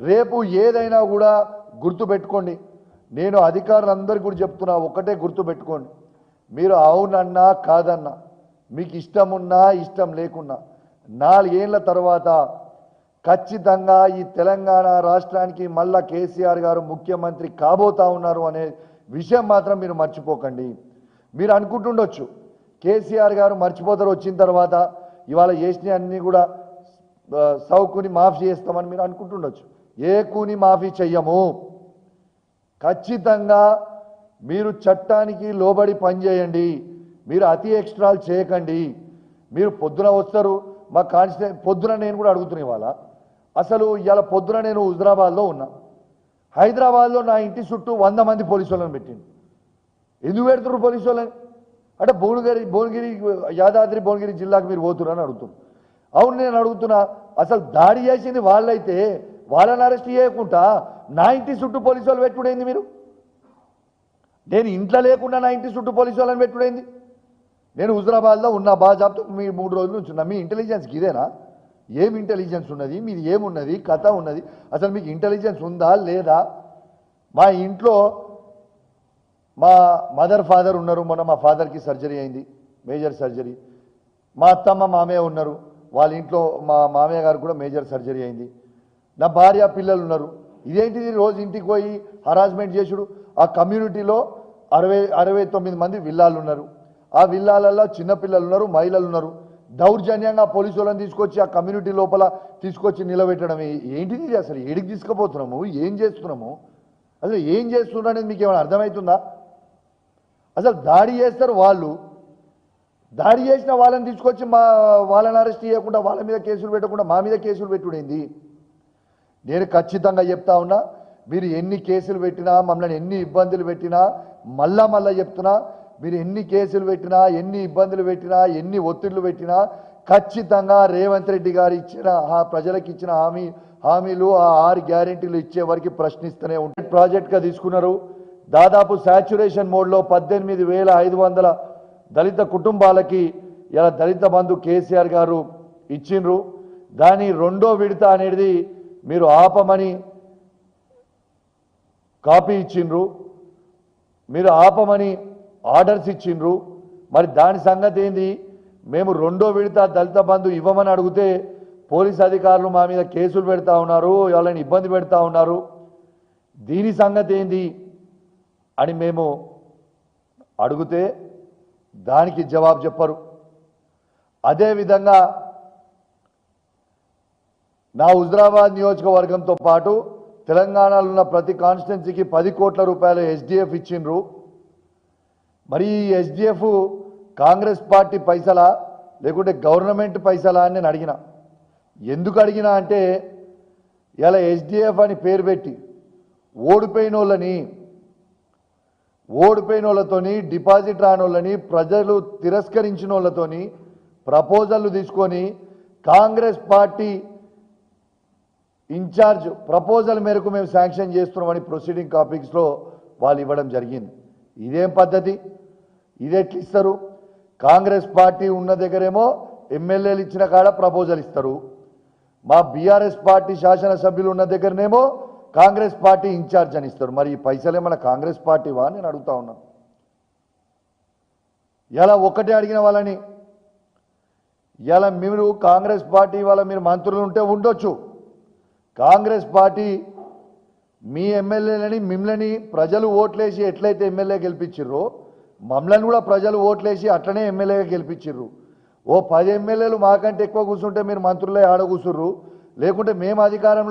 రేపు ఏదైనా కూడా గుర్తుపెట్టుకోండి. నేను అధికారులందరికీ కూడా చెప్తున్నా, ఒకటే గుర్తుపెట్టుకోండి. మీరు అవునన్నా కాదన్నా, మీకు ఇష్టం ఉన్నా ఇష్టం లేకున్నా 4 ఏళ్ల తర్వాత ఖచ్చితంగా ఈ తెలంగాణ రాష్ట్రానికి మళ్ళా కేసీఆర్ గారు ముఖ్యమంత్రి కాబోతా ఉన్నారు అనే విషయం మాత్రం మీరు మర్చిపోకండి. మీరు అనుకుంటుండొచ్చు కేసీఆర్ గారు మర్చిపోతారు వచ్చిన తర్వాత, ఇవాళ చేసిన అన్ని కూడా సౌకుని మాఫీ చేస్తామని మీరు అనుకుంటుండొచ్చు. ఏ కూని మాఫీ చెయ్యము. ఖచ్చితంగా మీరు చట్టానికి లోబడి పనిచేయండి. మీరు అతి ఎక్స్ట్రాలు చేయకండి. మీరు పొద్దున వస్తారు మా పొద్దున నేను కూడా అడుగుతున్నా. ఇవాళ అసలు ఇవాళ పొద్దున నేను హుజరాబాద్లో ఉన్నా. హైదరాబాద్లో నా ఇంటి చుట్టూ 100 మంది పోలీసు వాళ్ళని పెట్టింది. ఎందుకు పెడుతున్నారు పోలీసు వాళ్ళని అంటే భువనగిరి యాదాద్రి భువనగిరి జిల్లాకు మీరు పోతున్నారని అడుగుతున్నారు. అవును, నేను అడుగుతున్నా, అసలు దాడి చేసింది వాళ్ళైతే వాళ్ళని అరెస్ట్ చేయకుండా నా ఇంటి చుట్టూ పోలీసు వాళ్ళు పెట్టుడైంది. మీరు నేను ఇంట్లో లేకుండా నా ఇంటి చుట్టూ పోలీసు వాళ్ళని పెట్టుడైంది. నేను హుజరాబాద్లో ఉన్నా, బాజాబ్తో మీ 3 రోజుల నుంచి ఉన్నా. మీ ఇంటెలిజెన్స్కి ఇదేనా? ఏం ఇంటెలిజెన్స్ ఉన్నది మీది? ఏమున్నది కథ ఉన్నది? అసలు మీకు ఇంటెలిజెన్స్ ఉందా లేదా? మా ఇంట్లో మా మదర్ ఫాదర్ ఉన్నారు. మొన్న మా ఫాదర్కి సర్జరీ అయింది, మేజర్ సర్జరీ. మా అత్తమ్మ మామయ్య ఉన్నారు, వాళ్ళ ఇంట్లో మా మామయ్య గారు కూడా మేజర్ సర్జరీ అయింది. నా భార్య పిల్లలు ఉన్నారు. ఇదేంటిది రోజు ఇంటికి పోయి హరాస్మెంట్ చేసుడు? ఆ కమ్యూనిటీలో 69 మంది విల్లాలు ఉన్నారు. ఆ విల్లాలలో చిన్నపిల్లలు ఉన్నారు, మహిళలు ఉన్నారు. దౌర్జన్యంగా పోలీసు వాళ్ళని తీసుకొచ్చి ఆ కమ్యూనిటీ లోపల తీసుకొచ్చి నిలబెట్టడం ఏంటిది? అసలు ఏడికి తీసుకుపోతున్నాము? ఏం చేస్తున్నాము? అసలు ఏం చేస్తున్నారు అనేది మీకు ఏమైనా అర్థమవుతుందా? అసలు దాడి చేస్తారు వాళ్ళు, దాడి చేసిన వాళ్ళని తీసుకొచ్చి వాళ్ళని అరెస్ట్ చేయకుండా, వాళ్ళ మీద కేసులు పెట్టకుండా మా మీద కేసులు పెట్టుడైంది. నేను ఖచ్చితంగా చెప్తా ఉన్నా, మీరు ఎన్ని కేసులు పెట్టినా, మమ్మల్ని ఎన్ని ఇబ్బందులు పెట్టినా, మళ్ళా చెప్తున్నా, మీరు ఎన్ని కేసులు పెట్టినా, ఎన్ని ఇబ్బందులు పెట్టినా, ఎన్ని ఒత్తిళ్లు పెట్టినా ఖచ్చితంగా రేవంత్ రెడ్డి గారు ఇచ్చిన ప్రజలకు ఇచ్చిన హామీలు ఆ 6 గ్యారెంటీలు ఇచ్చే వరకు ప్రశ్నిస్తూనే ఉంటాయి. ప్రాజెక్ట్గా తీసుకున్నారు. దాదాపు సాచ్యురేషన్ మోడ్లో 18,500 దళిత కుటుంబాలకి ఇలా దళిత బంధు కేసీఆర్ గారు ఇచ్చిండ్రు. దాని 2వ విడత అనేది మీరు ఆపమని కాపీ ఇచ్చిండ్రు, మీరు ఆపమని ఆర్డర్స్ ఇచ్చిండ్రు. మరి దాని సంగతి ఏంది? మేము 2వ విడత దళిత బంధు ఇవ్వమని అడిగితే పోలీస్ అధికారులు మా మీద కేసులు పెడతా ఉన్నారు, వాళ్ళని ఇబ్బంది పెడతా ఉన్నారు. దీని సంగతి ఏంది అని మేము అడిగితే దానికి జవాబు చెప్పరు. అదేవిధంగా నా హుజరాబాద్ నియోజకవర్గంతో పాటు తెలంగాణలో ఉన్న ప్రతి కాన్స్టిట్యున్సీకి 10 కోట్ల రూపాయలు ఎస్డిఎఫ్ ఇచ్చిండ్రు. మరి ఈ ఎస్డిఎఫ్ కాంగ్రెస్ పార్టీ పైసలా లేకుంటే గవర్నమెంట్ పైసలా అని నేను అడిగిన. ఎందుకు అడిగినా అంటే, ఇలా ఎస్డిఎఫ్ అని పేరు పెట్టి ఓడిపోయిన వాళ్ళతోని, డిపాజిట్ రాని వాళ్ళని, ప్రజలు తిరస్కరించిన వాళ్ళతోని ప్రపోజల్లు తీసుకొని కాంగ్రెస్ పార్టీ ఇన్ఛార్జ్ ప్రపోజల్ మేరకు మేము శాంక్షన్ చేస్తున్నామని ప్రొసీడింగ్ కాపీస్లో వాళ్ళు ఇవ్వడం జరిగింది. ఇదేం పద్ధతి? ఇదెట్లు ఇస్తారు? కాంగ్రెస్ పార్టీ ఉన్న దగ్గరేమో ఎమ్మెల్యేలు ఇచ్చిన కాడ ప్రపోజల్ ఇస్తారు, మా బీఆర్ఎస్ పార్టీ శాసనసభ్యులు ఉన్న దగ్గరనేమో కాంగ్రెస్ పార్టీ ఇన్ఛార్జ్ అని ఇస్తారు. మరి ఈ పైసలే మన కాంగ్రెస్ పార్టీవా నేను అడుగుతా ఉన్నాను. ఇలా ఒకటే అడిగిన వాళ్ళని, ఇలా మీరు కాంగ్రెస్ పార్టీ వాళ్ళ మీరు మంత్రులు ఉంటే ఉండొచ్చు. కాంగ్రెస్ పార్టీ మీ ఎమ్మెల్యేలని మిమ్మల్ని ప్రజలు ఓట్లేసి ఎట్లయితే ఎమ్మెల్యే గెలిపించిర్రో మమ్మల్ని కూడా ప్రజలు ఓట్లేసి అట్లనే ఎమ్మెల్యేగా గెలిపించిర్రు. ఓ 10 ఎమ్మెల్యేలు మాకంటే ఎక్కువ కూర్చుంటే మీరు మంత్రులే ఆడ కూర్చుర్రు, లేకుంటే మేము అధికారంలో